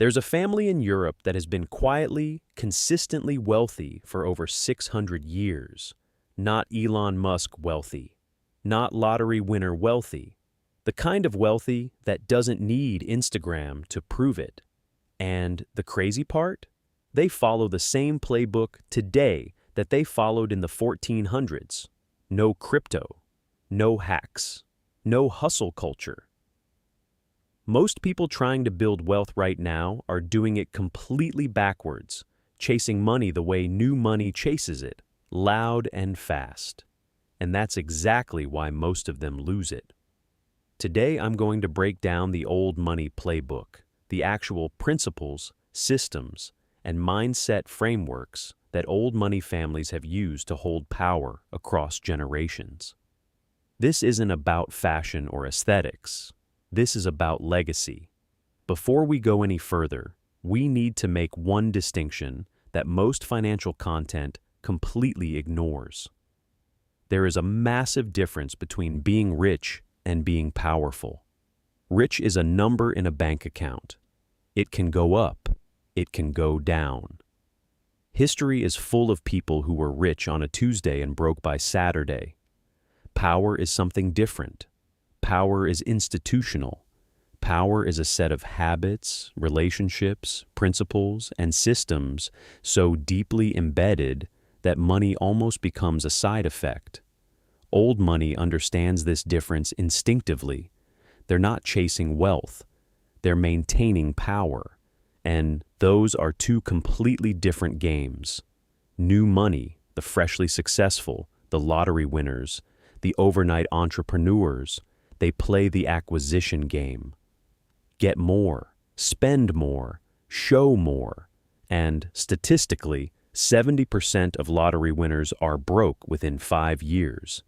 There's a family in Europe that has been quietly, consistently wealthy for over 600 years. Not Elon Musk wealthy, not lottery winner wealthy, the kind of wealthy that doesn't need Instagram to prove it. And the crazy part? They follow the same playbook today that they followed in the 1400s. No crypto, no hacks, no hustle culture. Most people trying to build wealth right now are doing it completely backwards, chasing money the way new money chases it, loud and fast. And that's exactly why most of them lose it. Today I'm going to break down the Old Money Playbook, the actual principles, systems, and mindset frameworks that old money families have used to hold power across generations. This isn't about fashion or aesthetics. This is about legacy. Before we go any further, we need to make one distinction that most financial content completely ignores. There is a massive difference between being rich and being powerful. Rich is a number in a bank account. It can go up. It can go down. History is full of people who were rich on a Tuesday and broke by Saturday. Power is something different. Power is institutional. Power is a set of habits, relationships, principles, and systems so deeply embedded that money almost becomes a side effect. Old money understands this difference instinctively. They're not chasing wealth. They're maintaining power. And those are two completely different games. New money, the freshly successful, the lottery winners, the overnight entrepreneurs, they play the acquisition game. Get more, spend more, show more, and statistically, 70% of lottery winners are broke within 5 years.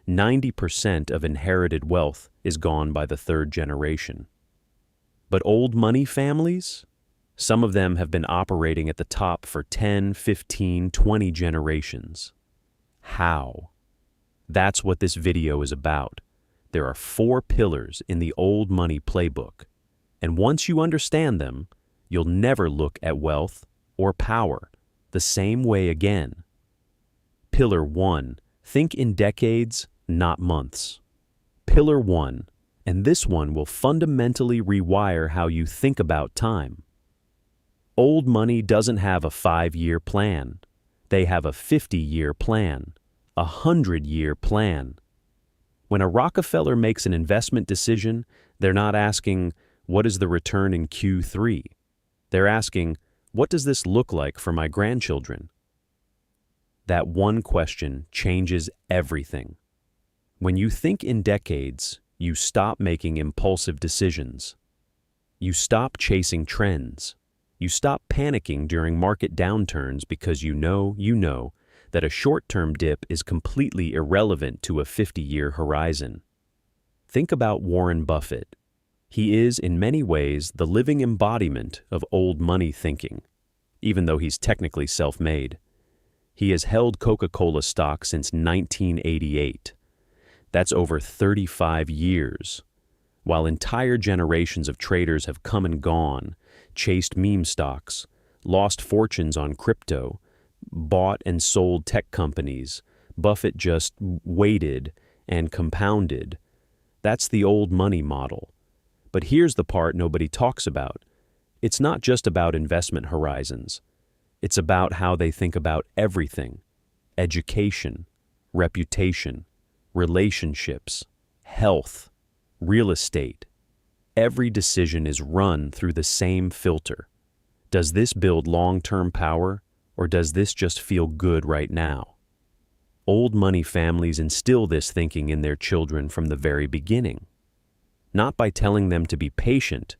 90% of inherited wealth is gone by the third generation. But old money families? Some of them have been operating at the top for 10, 15, 20 generations. How? That's what this video is about. There are 4 pillars in the Old Money Playbook, and once you understand them, you'll never look at wealth or power the same way again. Pillar 1. Think in decades, not months. Pillar 1, and this one will fundamentally rewire how you think about time. Old money doesn't have a 5-year plan. They have a 50-year plan, a 100-year plan. When a Rockefeller makes an investment decision, they're not asking, what is the return in Q3? They're asking, what does this look like for my grandchildren? That one question changes everything. When you think in decades, you stop making impulsive decisions. You stop chasing trends. You stop panicking during market downturns because you know that a short-term dip is completely irrelevant to a 50-year horizon. Think about Warren Buffett. He is, in many ways, the living embodiment of old money thinking, even though he's technically self-made. He has held Coca-Cola stock since 1988. That's over 35 years. While entire generations of traders have come and gone, chased meme stocks, lost fortunes on crypto, bought and sold tech companies, Buffett just waited and compounded. That's the old money model. But here's the part nobody talks about. It's not just about investment horizons. It's about how they think about everything: education, reputation, relationships, health, real estate. Every decision is run through the same filter. Does this build long-term power, or does this just feel good right now? Old money families instill this thinking in their children from the very beginning. Not by telling them to be patient,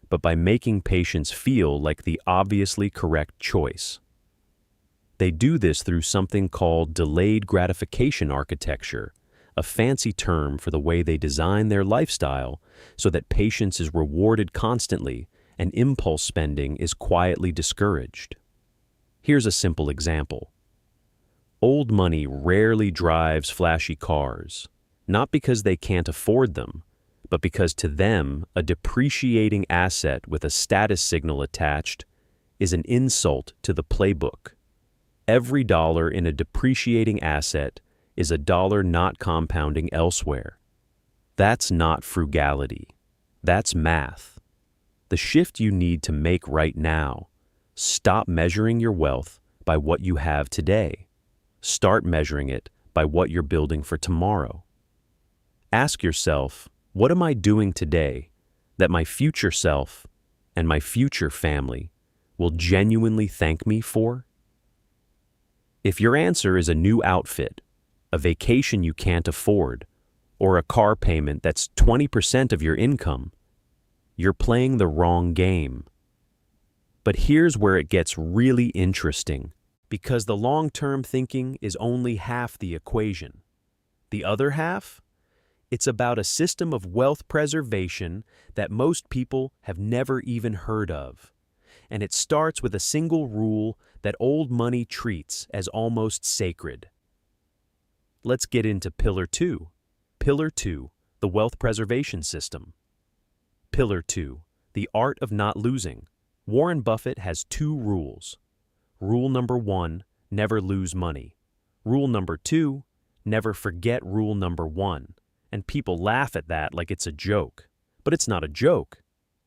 but by making patience feel like the obviously correct choice. They do this through something called delayed gratification architecture, a fancy term for the way they design their lifestyle so that patience is rewarded constantly and impulse spending is quietly discouraged. Here's a simple example. Old money rarely drives flashy cars, not because they can't afford them, but because to them, a depreciating asset with a status signal attached is an insult to the playbook. Every dollar in a depreciating asset is a dollar not compounding elsewhere. That's not frugality. That's math. The shift you need to make right now: stop measuring your wealth by what you have today. Start measuring it by what you're building for tomorrow. Ask yourself, what am I doing today that my future self and my future family will genuinely thank me for? If your answer is a new outfit, a vacation you can't afford, or a car payment that's 20% of your income, you're playing the wrong game. But here's where it gets really interesting, because the long-term thinking is only half the equation. The other half? It's about a system of wealth preservation that most people have never even heard of. And it starts with a single rule that old money treats as almost sacred. Let's get into Pillar 2. Pillar 2, the wealth preservation system. Pillar 2, the art of not losing. Warren Buffett has 2 rules. Rule number 1, never lose money. Rule number 2, never forget rule number 1. And people laugh at that like it's a joke. But it's not a joke.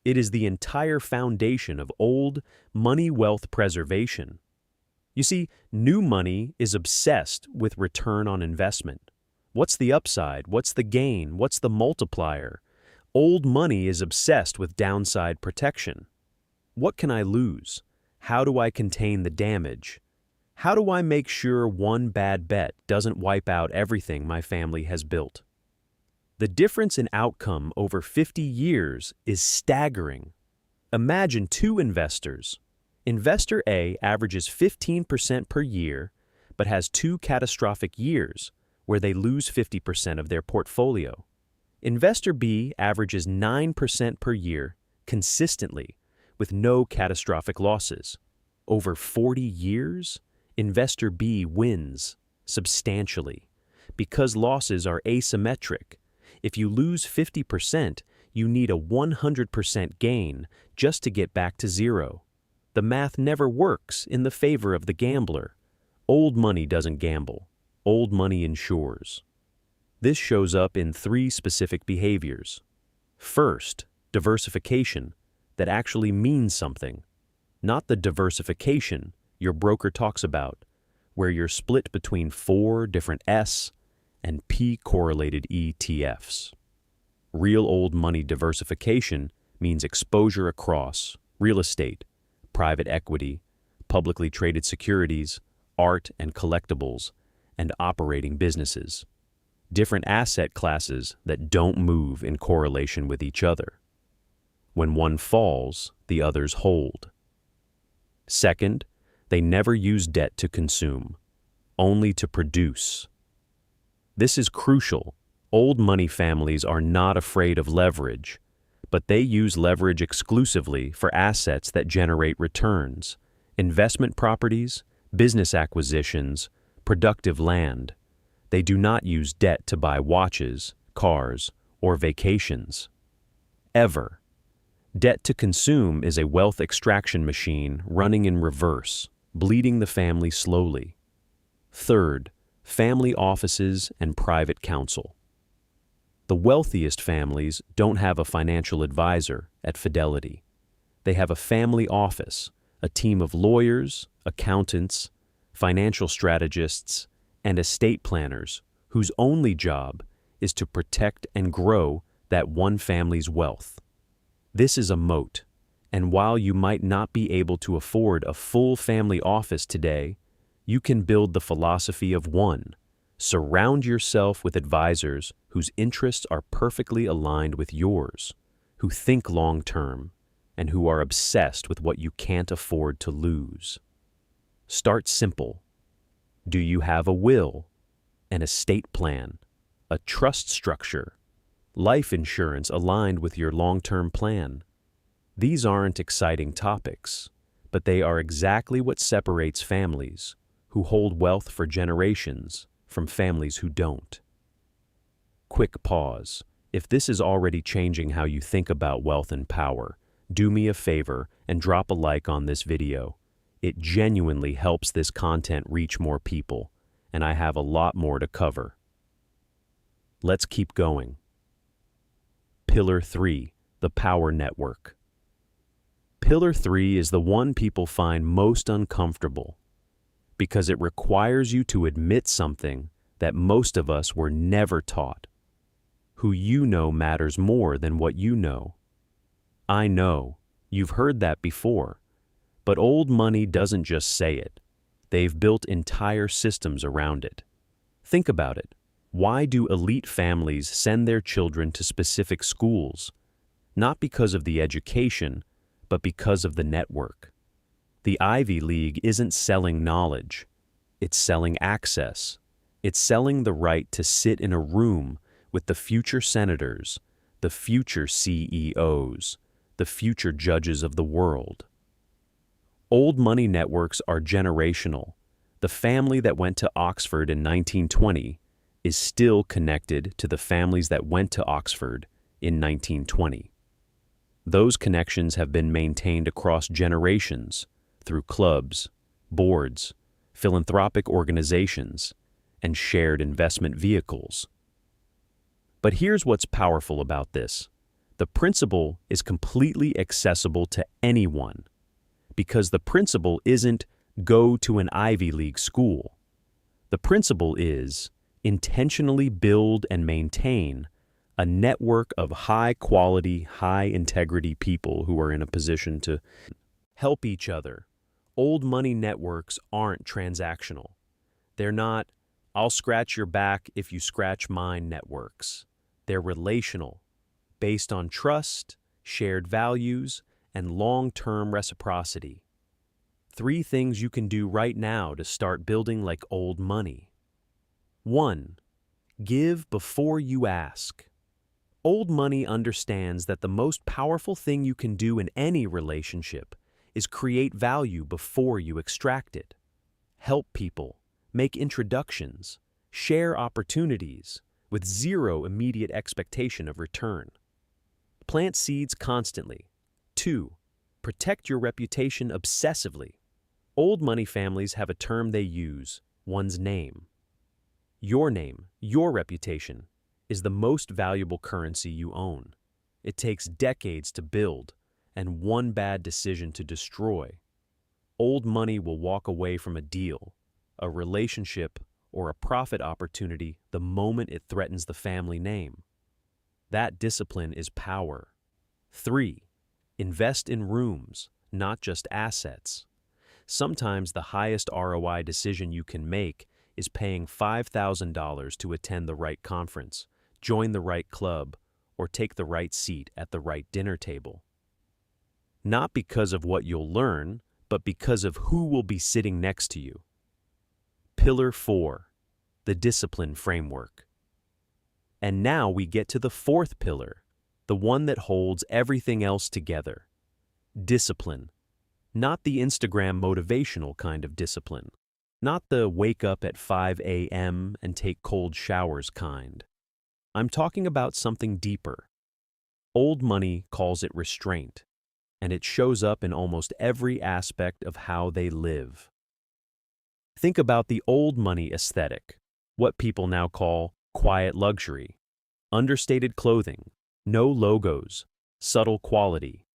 It is the entire foundation of old money wealth preservation. You see, new money is obsessed with return on investment. What's the upside? What's the gain? What's the multiplier? Old money is obsessed with downside protection. What can I lose? How do I contain the damage? How do I make sure one bad bet doesn't wipe out everything my family has built? The difference in outcome over 50 years is staggering. Imagine 2 investors. Investor A averages 15% per year, but has 2 catastrophic years where they lose 50% of their portfolio. Investor B averages 9% per year consistently with no catastrophic losses. Over 40 years, Investor B wins substantially because losses are asymmetric. If you lose 50%, you need a 100% gain just to get back to zero. The math never works in the favor of the gambler. Old money doesn't gamble. Old money insures. This shows up in 3 specific behaviors. First, diversification that actually means something, not the diversification your broker talks about, where you're split between 4 different S and P-correlated ETFs. Real old money diversification means exposure across real estate, private equity, publicly traded securities, art and collectibles, and operating businesses. Different asset classes that don't move in correlation with each other. When one falls, the others hold. Second, they never use debt to consume, only to produce. This is crucial. Old money families are not afraid of leverage, but they use leverage exclusively for assets that generate returns, investment properties, business acquisitions, productive land. They do not use debt to buy watches, cars, or vacations. Ever. Debt to consume is a wealth extraction machine running in reverse, bleeding the family slowly. Third, family offices and private counsel. The wealthiest families don't have a financial advisor at Fidelity. They have a family office, a team of lawyers, accountants, financial strategists, and estate planners whose only job is to protect and grow that one family's wealth. This is a moat, and while you might not be able to afford a full family office today, you can build the philosophy of one. Surround yourself with advisors whose interests are perfectly aligned with yours, who think long-term, and who are obsessed with what you can't afford to lose. Start simple. Do you have a will, an estate plan, a trust structure, life insurance aligned with your long-term plan? These aren't exciting topics, but they are exactly what separates families who hold wealth for generations from families who don't. Quick pause. If this is already changing how you think about wealth and power, do me a favor and drop a like on this video. It genuinely helps this content reach more people, and I have a lot more to cover. Let's keep going. Pillar 3, the power network. Pillar 3 is the one people find most uncomfortable because it requires you to admit something that most of us were never taught. Who you know matters more than what you know. I know, you've heard that before, but old money doesn't just say it. They've built entire systems around it. Think about it. Why do elite families send their children to specific schools? Not because of the education, but because of the network. The Ivy League isn't selling knowledge. It's selling access. It's selling the right to sit in a room with the future senators, the future CEOs, the future judges of the world. Old money networks are generational. The family that went to Oxford in 1920 is still connected to the families that went to Oxford in 1920. Those connections have been maintained across generations through clubs, boards, philanthropic organizations, and shared investment vehicles. But here's what's powerful about this. The principle is completely accessible to anyone because the principle isn't go to an Ivy League school. The principle is intentionally build and maintain a network of high-quality, high-integrity people who are in a position to help each other. Old money networks aren't transactional. They're not, I'll scratch your back if you scratch mine networks. They're relational, based on trust, shared values, and long-term reciprocity. 3 things you can do right now to start building like old money. 1. Give before you ask. Old money understands that the most powerful thing you can do in any relationship is create value before you extract it. Help people, make introductions, share opportunities with zero immediate expectation of return. Plant seeds constantly. 2. Protect your reputation obsessively. Old money families have a term they use, one's name. Your name, your reputation, is the most valuable currency you own. It takes decades to build and one bad decision to destroy. Old money will walk away from a deal, a relationship, or a profit opportunity the moment it threatens the family name. That discipline is power. 3. Invest in rooms, not just assets. Sometimes the highest ROI decision you can make is paying $5,000 to attend the right conference, join the right club, or take the right seat at the right dinner table. Not because of what you'll learn, but because of who will be sitting next to you. Pillar 4, the discipline framework. And now we get to the 4th pillar, the one that holds everything else together. Discipline. Not the Instagram motivational kind of discipline. Not the wake up at 5 a.m. and take cold showers kind. I'm talking about something deeper. Old money calls it restraint, and it shows up in almost every aspect of how they live. Think about the old money aesthetic, what people now call quiet luxury. Understated clothing, no logos, subtle quality.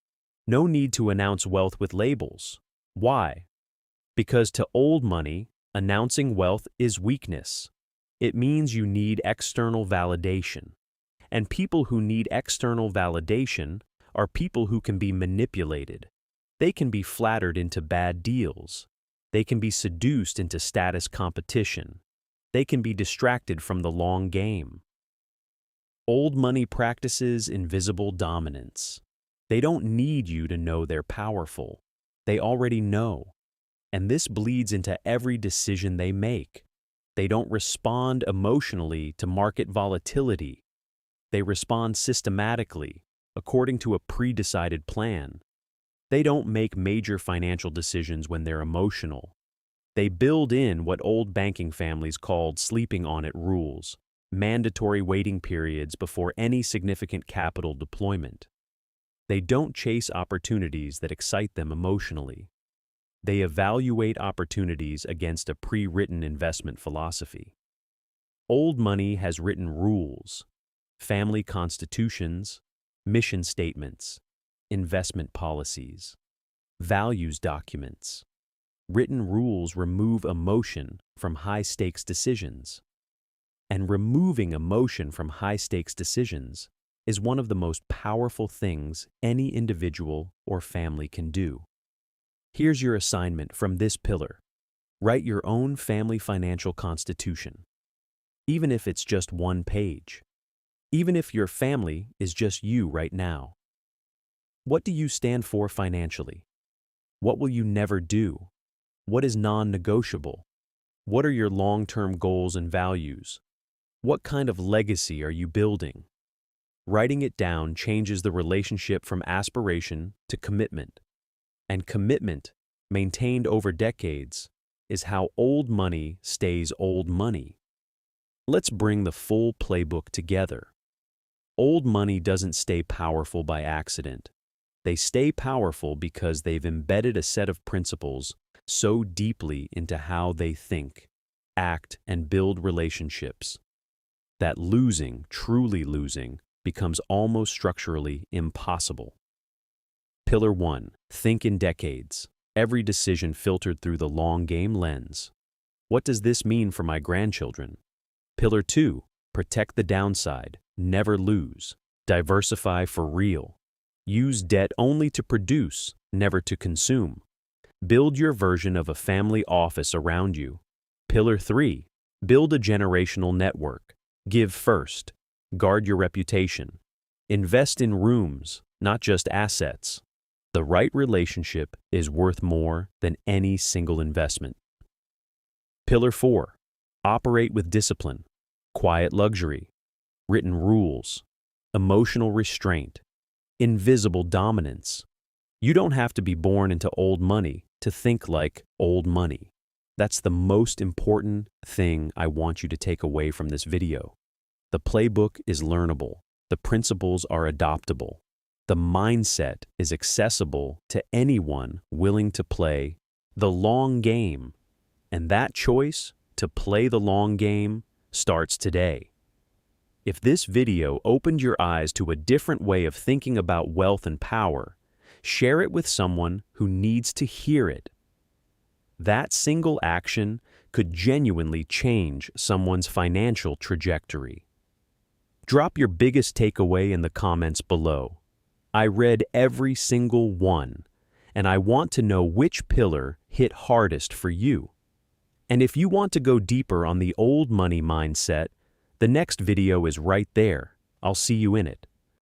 No need to announce wealth with labels. Why? Because to old money, announcing wealth is weakness. It means you need external validation. And people who need external validation are people who can be manipulated. They can be flattered into bad deals. They can be seduced into status competition. They can be distracted from the long game. Old money practices invisible dominance. They don't need you to know they're powerful. They already know. And this bleeds into every decision they make. They don't respond emotionally to market volatility. They respond systematically, according to a pre-decided plan. They don't make major financial decisions when they're emotional. They build in what old banking families called sleeping on it rules, mandatory waiting periods before any significant capital deployment. They don't chase opportunities that excite them emotionally. They evaluate opportunities against a pre-written investment philosophy. Old money has written rules, family constitutions, mission statements, investment policies, values documents. Written rules remove emotion from high-stakes decisions. And removing emotion from high-stakes decisions is one of the most powerful things any individual or family can do. Here's your assignment from this pillar. Write your own family financial constitution, even if it's just one page. Even if your family is just you right now. What do you stand for financially? What will you never do? What is non-negotiable? What are your long-term goals and values? What kind of legacy are you building? Writing it down changes the relationship from aspiration to commitment. And commitment, maintained over decades, is how old money stays old money. Let's bring the full playbook together. Old money doesn't stay powerful by accident. They stay powerful because they've embedded a set of principles so deeply into how they think, act, and build relationships that losing, truly losing, becomes almost structurally impossible. Pillar 1. Think in decades. Every decision filtered through the long game lens. What does this mean for my grandchildren? Pillar 2. Protect the downside. Never lose. Diversify for real. Use debt only to produce, never to consume. Build your version of a family office around you. Pillar 3. Build a generational network. Give first. Guard your reputation. Invest in rooms, not just assets. The right relationship is worth more than any single investment. Pillar 4. Operate with discipline. Quiet luxury. Written rules. Emotional restraint. Invisible dominance. You don't have to be born into old money to think like old money. That's the most important thing I want you to take away from this video. The playbook is learnable. The principles are adoptable. The mindset is accessible to anyone willing to play the long game. And that choice to play the long game starts today. If this video opened your eyes to a different way of thinking about wealth and power, share it with someone who needs to hear it. That single action could genuinely change someone's financial trajectory. Drop your biggest takeaway in the comments below. I read every single one, and I want to know which pillar hit hardest for you. And if you want to go deeper on the old money mindset, the next video is right there. I'll see you in it.